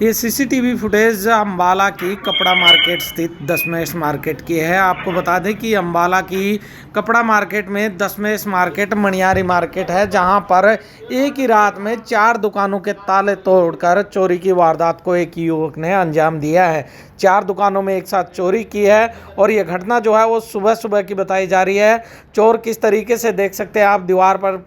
ये CCTV footage Ambala की कपड़ा मार्केट स्थित दशमेश मार्केट की है। आपको बता दें कि अम्बाला की कपड़ा मार्केट में दशमेश मार्केट मनियारी मार्केट है, जहां पर एक ही रात में 4 दुकानों के ताले तोड़कर चोरी की वारदात को एक युवक ने अंजाम दिया है। 4 दुकानों में एक साथ चोरी की है और ये घटना जो है वो सुबह सुबह की बताई जा रही है। चोर किस तरीके से देख सकते हैं आप, दीवार पर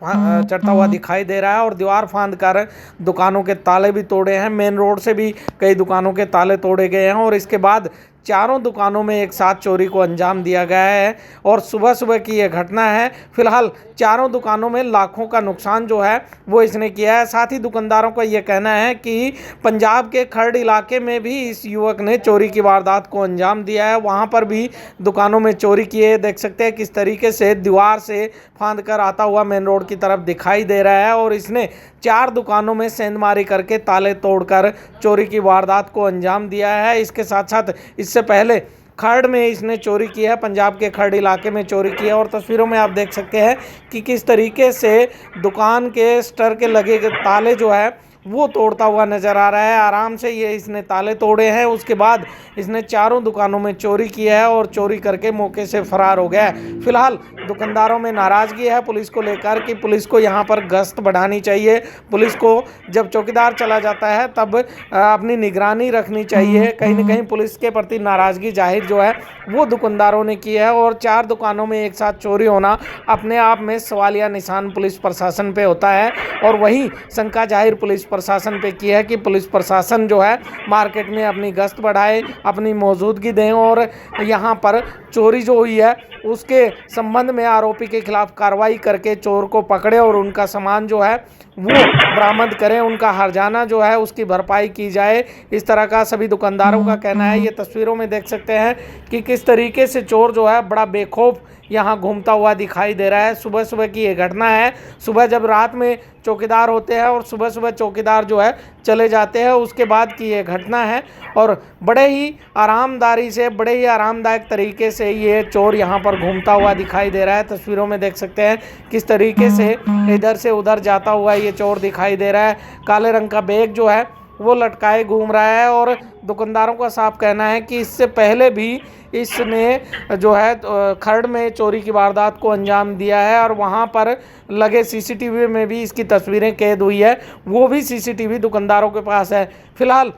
चढ़ता हुआ दिखाई दे रहा है और दीवार फांद कर दुकानों के ताले भी तोड़े हैं। मेन रोड से भी कई दुकानों के ताले तोड़े गए हैं और इसके बाद चारों दुकानों में एक साथ चोरी को अंजाम दिया गया है और सुबह सुबह की यह घटना है। फिलहाल चारों दुकानों में लाखों का नुकसान जो है वो इसने किया है। साथ ही दुकानदारों का यह कहना है कि पंजाब के खर्ड इलाके में भी इस युवक ने चोरी की वारदात को अंजाम दिया है। वहां पर भी दुकानों में चोरी किए, देख सकते हैं किस तरीके से दीवार से फांद कर आता हुआ मेन रोड की तरफ दिखाई दे रहा है और इसने 4 दुकानों में सेंधमारी करके ताले तोड़कर चोरी की वारदात को अंजाम दिया है। इसके साथ साथ इससे पहले खर्ड में इसने चोरी की है, पंजाब के खर्ड इलाके में चोरी की है और तस्वीरों में आप देख सकते हैं कि किस तरीके से दुकान के स्टर के लगे ताले जो है वो तोड़ता हुआ नजर आ रहा है। आराम से ये इसने ताले तोड़े हैं, उसके बाद इसने चारों दुकानों में चोरी किया है और चोरी करके मौके से फरार हो गया है। फिलहाल दुकानदारों में नाराजगी है पुलिस को लेकर कि पुलिस को यहाँ पर गश्त बढ़ानी चाहिए। पुलिस को जब चौकीदार चला जाता है तब अपनी निगरानी रखनी चाहिए। कहीं ना कहीं पुलिस के प्रति नाराजगी जाहिर जो है वो दुकानदारों ने की है और 4 दुकानों में एक साथ चोरी होना अपने आप में सवालिया निशान पुलिस प्रशासन पे होता है और वही शंका जाहिर पुलिस प्रशासन पे की है कि पुलिस प्रशासन जो है मार्केट में अपनी गश्त बढ़ाए, अपनी मौजूदगी दें और यहाँ पर चोरी जो हुई है उसके संबंध में आरोपी के खिलाफ कार्रवाई करके चोर को पकड़े और उनका सामान जो है वो बरामद करें, उनका हर्जाना जो है उसकी भरपाई की जाए। इस तरह का सभी दुकानदारों का कहना है। ये तस्वीरों में देख सकते हैं कि किस तरीके से चोर जो है बड़ा बेखौफ यहाँ घूमता हुआ दिखाई दे रहा है। सुबह सुबह की ये घटना है। सुबह जब रात में चौकीदार होते हैं और सुबह सुबह चौकीदार जो है चले जाते हैं, उसके बाद की ये घटना है और बड़े ही आरामदारी से, बड़े ही आरामदायक तरीके से ये चोर यहाँ पर घूमता हुआ दिखाई दे रहा है। तस्वीरों में देख सकते हैं किस तरीके से इधर से उधर जाता हुआ ये चोर दिखाई दे रहा है। काले रंग का बैग जो है वो लटकाए घूम रहा है और दुकानदारों का साफ कहना है कि इससे पहले भी इसने जो है खर्ड में चोरी की वारदात को अंजाम दिया है और वहां पर लगे सीसीटीवी में भी इसकी तस्वीरें कैद हुई है। वो भी सीसीटीवी दुकानदारों के पास है। फिलहाल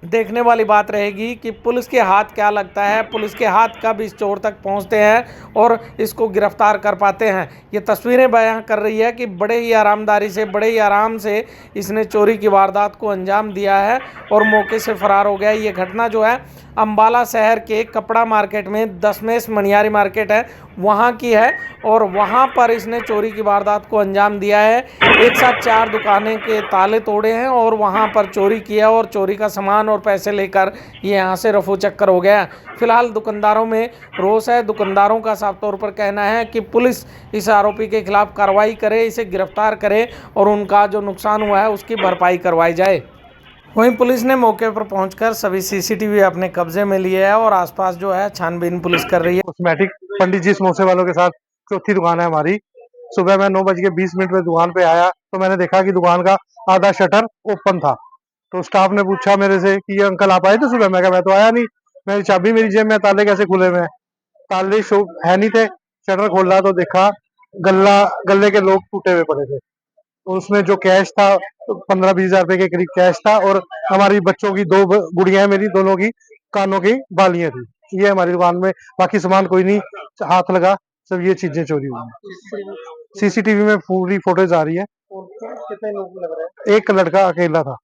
देखने वाली बात रहेगी कि पुलिस के हाथ क्या लगता है, पुलिस के हाथ कब इस चोर तक पहुंचते हैं और इसको गिरफ्तार कर पाते हैं। ये तस्वीरें बयां कर रही है कि बड़े ही आरामदारी से, बड़े ही आराम से इसने चोरी की वारदात को अंजाम दिया है और मौके से फरार हो गया। ये घटना जो है अम्बाला शहर के कपड़ा मार्केट में दशमेश मनियारी मार्केट है वहाँ की है और वहाँ पर इसने चोरी की वारदात को अंजाम दिया है। एक साथ 4 दुकानें के ताले तोड़े हैं और वहाँ पर चोरी किया और चोरी का सामान और पैसे लेकर ये यहाँ से रफू चक्कर हो गया। फिलहाल दुकानदारों में रोष है। दुकानदारों का साफ तौर पर कहना है कि पुलिस इस आरोपी के खिलाफ कार्रवाई करे, इसे गिरफ्तार करे और उनका जो नुकसान हुआ है उसकी भरपाई करवाई जाए। वहीं पुलिस ने मौके पर पहुंचकर सभी सीसीटीवी अपने कब्जे में लिए है और आसपास जो है छानबीन पुलिस कर रही है। कॉस्मेटिक पंडित जी समोसे वालों के साथ चौथी दुकान है हमारी। सुबह मैं 9:20 में दुकान पे आया तो मैंने देखा कि दुकान का आधा शटर ओपन था। तो स्टाफ ने पूछा मेरे से कि ये अंकल आप आए थे सुबह? मैं कहा मैं तो आया नहीं, मेरी चाबी मेरी जेब में, ताले कैसे खुले हुए हैं? ताले शो है नहीं थे। शटर खोला तो देखा गले के लोग टूटे हुए पड़े थे। उसमें जो कैश था 15-20 हजार रुपए के करीब कैश था और हमारी बच्चों की 2 गुड़िया है, मेरी दोनों की कानों की बालियां थी। ये हमारी दुकान में, बाकी सामान कोई नहीं हाथ लगा, सब ये चीजें चोरी हुई हैं। सीसीटीवी में पूरी फोटोज आ रही है। कितने लोग लग रहे हैं? एक लड़का अकेला था,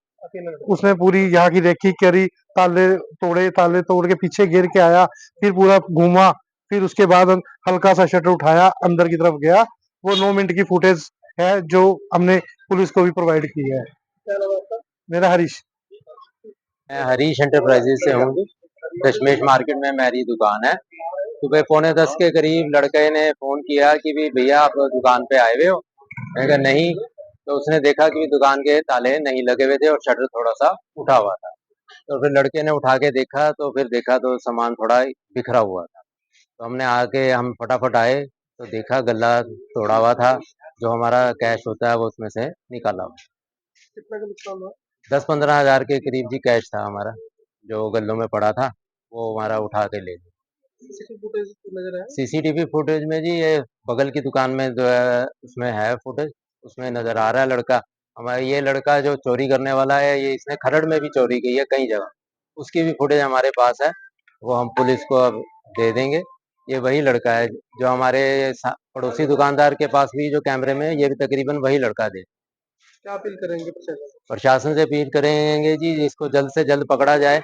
उसने पूरी यहाँ की देखी, करी, ताले तोड़ के पीछे गिर के आया, फिर पूरा घूमा, फिर उसके बाद हल्का सा शटर उठाया, अंदर की तरफ गया। वो 9 मिनट की फुटेज है जो हमने पुलिस को भी प्रोवाइड की है। क्या नाम है आपका? मेरा हरीश। मैं हरीश एंटरप्राइजेज से हूँ। दशमेश मार्केट में मेरी दुकान है। सुबह 9:45 के करीब लड़के ने फोन किया कि भी भैया आप दुकान पे आए हुए हो? मैंने कहा नहीं। तो उसने देखा कि दुकान के ताले नहीं लगे हुए थे और शटर थोड़ा सा उठा हुआ था। तो फिर लड़के ने उठा के देखा तो फिर देखा तो सामान थोड़ा बिखरा हुआ था। तो हमने आके हम फटाफट आए तो देखा गला तोड़ा हुआ था, जो हमारा कैश होता है वो उसमें से निकाला हुआ। कितना का नुकसान हुआ? 10-15 हजार के करीब जी कैश था हमारा, जो गल्लों में पड़ा था वो हमारा उठा के ले गए। सीसीटीवी फुटेज में जी ये बगल की दुकान में जो है उसमें है फुटेज, उसमें नजर आ रहा है लड़का। हमारा ये लड़का जो चोरी करने वाला है, ये इसने खरड़ में भी चोरी की है कई जगह, उसकी भी फुटेज हमारे पास है, वो हम पुलिस को अब दे देंगे। ये वही लड़का है जो हमारे पड़ोसी दुकानदार के पास भी जो कैमरे में है, ये भी तकरीबन वही लड़का दे। क्या अपील करेंगे प्रशासन? प्रशासन से अपील करेंगे जी इसको जल्द से जल्द पकड़ा जाए,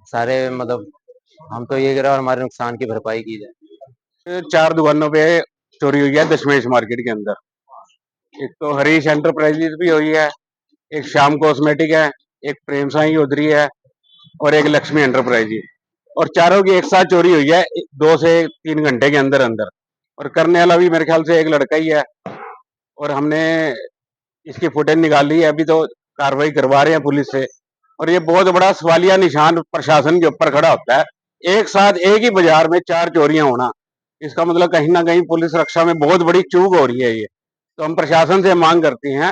सारे मतलब हम तो ये कह रहे हैं और हमारे नुकसान की भरपाई की जाए। 4 दुकानों पे चोरी हुई है दशमेश मार्केट के अंदर। एक तो हरीश एंटरप्राइजेज भी हुई है, एक श्याम कॉस्मेटिक है, एक प्रेम साई उधरी है और एक लक्ष्मी एंटरप्राइज है। और चारों की एक साथ चोरी हुई है 2 से 3 घंटे के अंदर अंदर। और करने वाला भी मेरे ख्याल से एक लड़का ही है। और हमने इसकी फुटेज निकाली है, अभी तो कार्रवाई करवा रहे हैं पुलिस से। और ये बहुत बड़ा सवालिया निशान प्रशासन के ऊपर खड़ा होता है। एक साथ एक ही बाजार में 4 चोरियां होना, इसका मतलब कहीं ना कहीं पुलिस रक्षा में बहुत बड़ी चूक हो रही है ये। तो हम प्रशासन से मांग करते हैं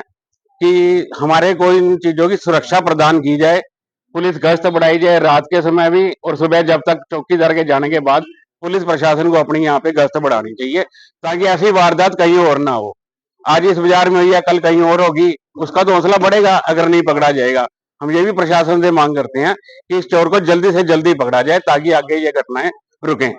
कि हमारे को इन चीजों की सुरक्षा प्रदान की जाए, पुलिस गश्त बढ़ाई जाए रात के समय भी, और सुबह जब तक चौकीदार के जाने के बाद पुलिस प्रशासन को अपनी यहाँ पे गश्त बढ़ानी चाहिए, ताकि ऐसी वारदात कहीं और ना हो। आज इस बाजार में हुई है, कल कहीं और होगी, उसका तो हौसला बढ़ेगा अगर नहीं पकड़ा जाएगा। हम ये भी प्रशासन से मांग करते हैं कि इस चोर को जल्दी से जल्दी पकड़ा जाए, ताकि आगे ये घटनाएं रुकें।